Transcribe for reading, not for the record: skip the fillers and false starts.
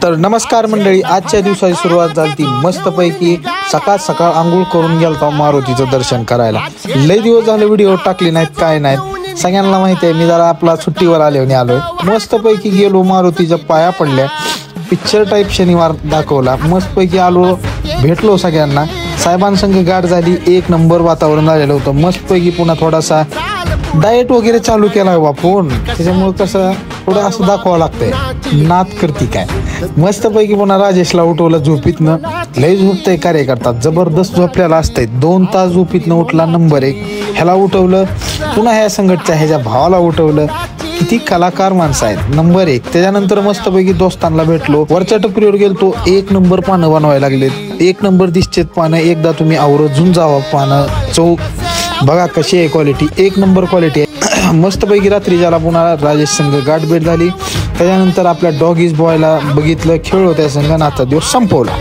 तर नमस्कार मंडळी, आजच्या दिवसाची सुरुवात झाली मस्तपैकी सकाळ सकाळ आंघोळ करून गेलतो मारुतीचं दर्शन करायला। लय दिवस झाले व्हिडिओ टाकले नाहीत काय नाहीत, सगळ्यांना माहिती आहे मी जरा आपला सुट्टीवर आलोय। मस्तपैकी गेलो, मारुतीच्या पाया पडल्या, पिक्चर टाईप शनिवार दाखवला, मस्तपैकी आलो, भेटलो सगळ्यांना, साहेबांसंग गाठ झाली, एक नंबर वातावरण झालेलं होतं। मस्तपैकी पुन्हा थोडासा डाएट वगैरे चालू केला बापून, त्याच्यामुळे कसं थोडं असं दाखवावं लागतंय, नात करती काय। मस्तपैकी पुन्हा राजेशला उठवलं झोपीतनं, लय झोपतंय कार्यकर्ता, जबरदस्त झोपलेला असतंय, 2 तास झोपीतनं उठला, नंबर 1 ह्याला उठवलं, पुन्हा ह्या संघटच्या ह्याच्या भावाला उठवलं, किती कलाकार माणसं आहेत, नंबर 1। त्याच्यानंतर मस्तपैकी दोस्तांना भेटलो, वरच्या टपरीवर गेलतो, 1 नंबर पानं बनवायला लागलेत, 1 नंबर दिसतेत पानं, एकदा तुम्ही आवर्जून जावा, पानं चौक बघा कशी आहे, क्वालिटी 1 नंबर क्वालिटी आहे। मस्तपैकी रात्री ज्याला पुन्हा राजेश संघ गाठ भेट झाली, त्याच्यानंतर आपल्या डॉगीज बॉयला बघितलं, खेळलो त्या संघ, आता दिवस संपवला।